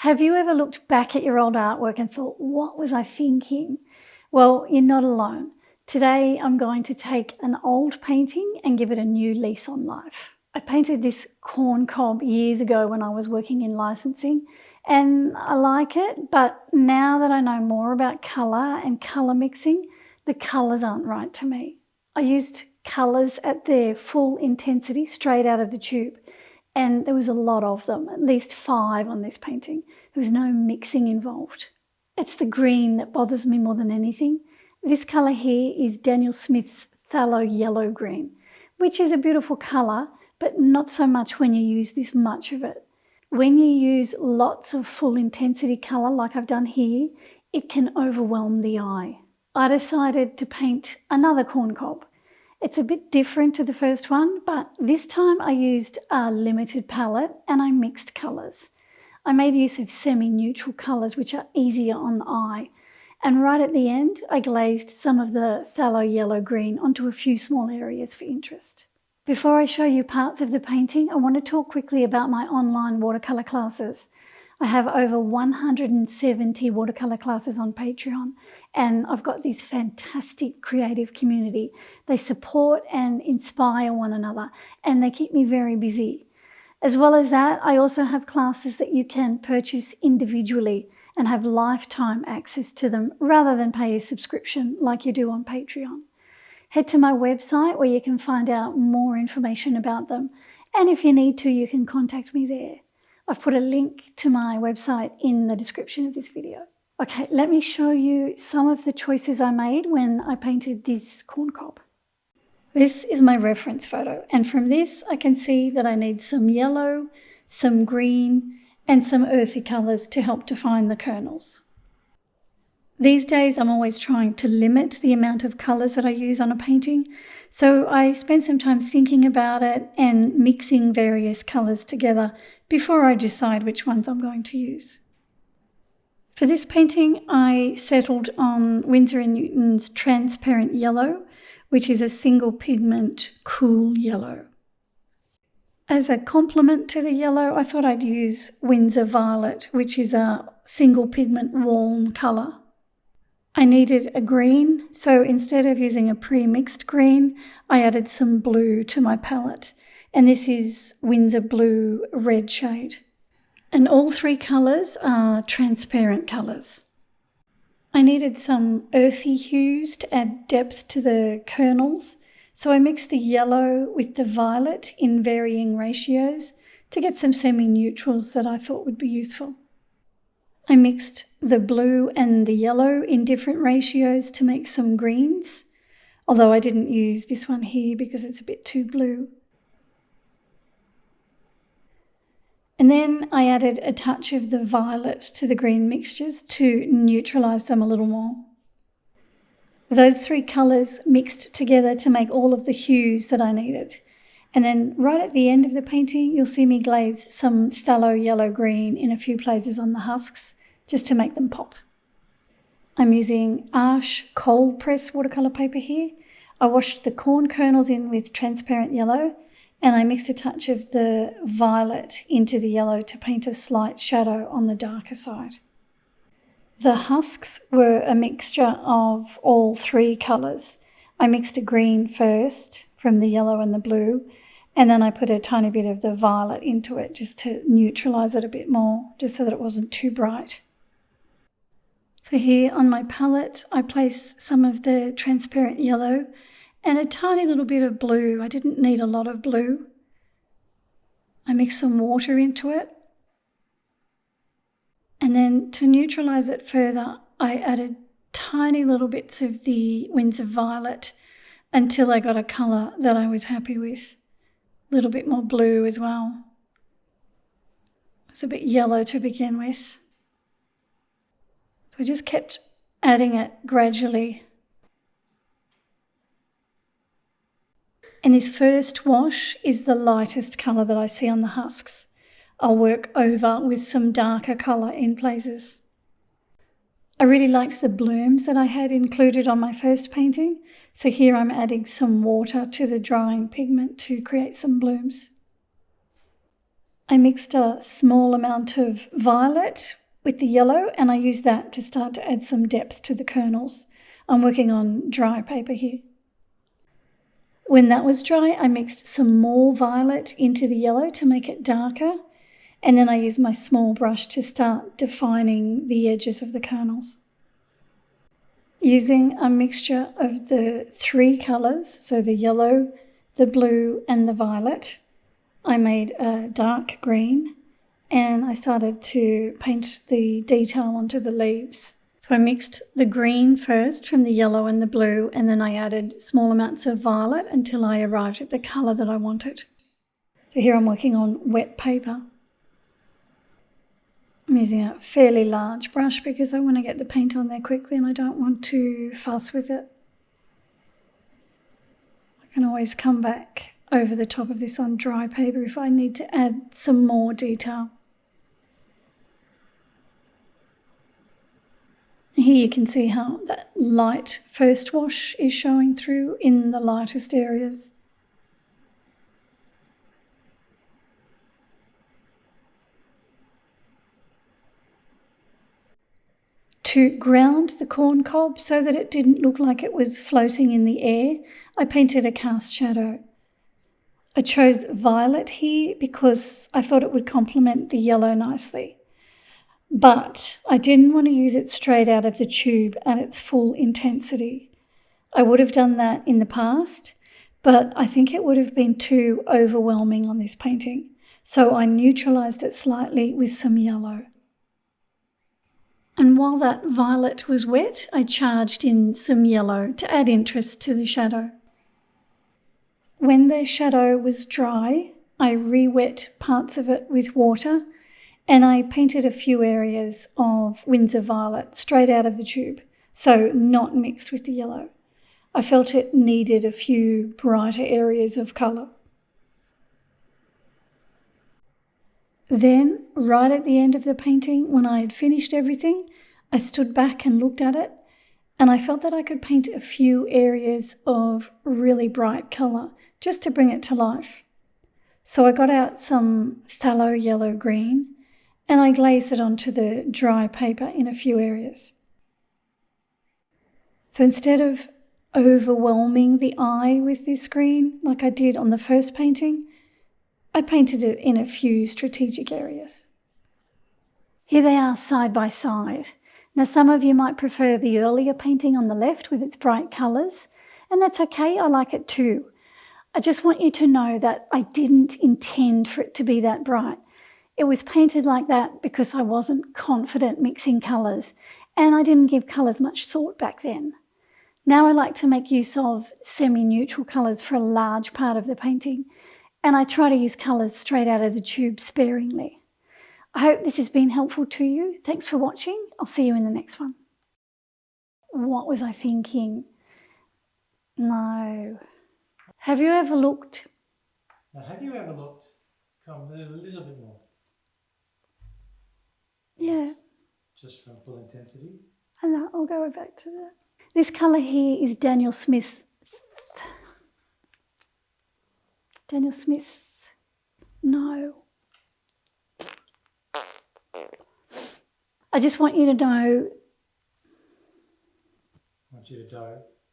Have you ever looked back at your old artwork and thought, what was I thinking? Well, you're not alone. Today, I'm going to take an old painting and give it a new lease on life. I painted this corn cob years ago when I was working in licensing, and I like it, but now that I know more about colour and colour mixing, the colours aren't right to me. I used colours at their full intensity straight out of the tube, and there was a lot of them, at least 5 on this painting. There was no mixing involved. It's the green that bothers me more than anything. This colour here is Daniel Smith's Phthalo Yellow Green, which is a beautiful colour, but not so much when you use this much of it. When you use lots of full intensity colour like I've done here, it can overwhelm the eye. I decided to paint another corn cob. It's a bit different to the first one, but this time I used a limited palette and I mixed colours. I made use of semi-neutral colours which are easier on the eye. And right at the end, I glazed some of the phthalo yellow green onto a few small areas for interest. Before I show you parts of the painting, I want to talk quickly about my online watercolour classes. I have over 170 watercolour classes on Patreon, and I've got this fantastic creative community. They support and inspire one another, and they keep me very busy. As well as that, I also have classes that you can purchase individually and have lifetime access to them rather than pay a subscription like you do on Patreon. Head to my website where you can find out more information about them, and if you need to, you can contact me there. I've put a link to my website in the description of this video. Okay, let me show you some of the choices I made when I painted this corn cob. This is my reference photo, and from this I can see that I need some yellow, some green, and some earthy colours to help define the kernels. These days I'm always trying to limit the amount of colours that I use on a painting, so I spend some time thinking about it and mixing various colours together before I decide which ones I'm going to use. For this painting I settled on Winsor & Newton's Transparent Yellow, which is a single pigment cool yellow. As a complement to the yellow, I thought I'd use Winsor Violet, which is a single pigment warm colour. I needed a green, so instead of using a pre-mixed green, I added some blue to my palette, and this is Winsor Blue Red shade. And all 3 colours are transparent colours. I needed some earthy hues to add depth to the kernels, so I mixed the yellow with the violet in varying ratios to get some semi-neutrals that I thought would be useful. I mixed the blue and the yellow in different ratios to make some greens, although I didn't use this one here because it's a bit too blue. And then I added a touch of the violet to the green mixtures to neutralise them a little more. Those 3 colours mixed together to make all of the hues that I needed. And then right at the end of the painting, you'll see me glaze some phthalo yellow green in a few places on the husks, just to make them pop. I'm using Arches cold press watercolour paper here. I washed the corn kernels in with transparent yellow, and I mixed a touch of the violet into the yellow to paint a slight shadow on the darker side. The husks were a mixture of all 3 colours. I mixed a green first from the yellow and the blue, and then I put a tiny bit of the violet into it just to neutralise it a bit more, just so that it wasn't too bright. So here on my palette, I placed some of the transparent yellow and a tiny little bit of blue. I didn't need a lot of blue. I mixed some water into it. And then to neutralise it further, I added tiny little bits of the Winsor Violet until I got a colour that I was happy with. A little bit more blue as well. It's a bit yellow to begin with. So I just kept adding it gradually. And this first wash is the lightest colour that I see on the husks. I'll work over with some darker colour in places. I really liked the blooms that I had included on my first painting, so here I'm adding some water to the drying pigment to create some blooms. I mixed a small amount of violet with the yellow, and I used that to start to add some depth to the kernels. I'm working on dry paper here. When that was dry, I mixed some more violet into the yellow to make it darker, and then I used my small brush to start defining the edges of the kernels. Using a mixture of the three colours, so the yellow, the blue and the violet, I made a dark green, and I started to paint the detail onto the leaves. So I mixed the green first from the yellow and the blue, and then I added small amounts of violet until I arrived at the colour that I wanted. So here I'm working on wet paper. I'm using a fairly large brush because I want to get the paint on there quickly and I don't want to fuss with it. I can always come back over the top of this on dry paper if I need to add some more detail. Here you can see how that light first wash is showing through in the lightest areas. To ground the corn cob so that it didn't look like it was floating in the air, I painted a cast shadow. I chose violet here because I thought it would complement the yellow nicely. But I didn't want to use it straight out of the tube at its full intensity. I would have done that in the past, but I think it would have been too overwhelming on this painting. So I neutralised it slightly with some yellow. And while that violet was wet, I charged in some yellow to add interest to the shadow. When the shadow was dry, I re-wet parts of it with water, and I painted a few areas of Windsor violet straight out of the tube, so not mixed with the yellow. I felt it needed a few brighter areas of colour. Then, right at the end of the painting, when I had finished everything, I stood back and looked at it, and I felt that I could paint a few areas of really bright colour just to bring it to life. So I got out some phthalo yellow green and I glazed it onto the dry paper in a few areas. So instead of overwhelming the eye with this green like I did on the first painting, I painted it in a few strategic areas. Here they are side by side. Now some of you might prefer the earlier painting on the left with its bright colours, and that's okay, I like it too. I just want you to know that I didn't intend for it to be that bright. It was painted like that because I wasn't confident mixing colours, and I didn't give colours much thought back then. Now I like to make use of semi-neutral colours for a large part of the painting, and I try to use colours straight out of the tube sparingly. I hope this has been helpful to you. Thanks for watching. I'll see you in the next one. What was I thinking? No. Have you ever looked? Now, have you ever looked? Come a little bit more. Yeah. Just from full intensity. And I'll go back to that. This colour here is Daniel Smith's. No. I just want you to know. I want you to know.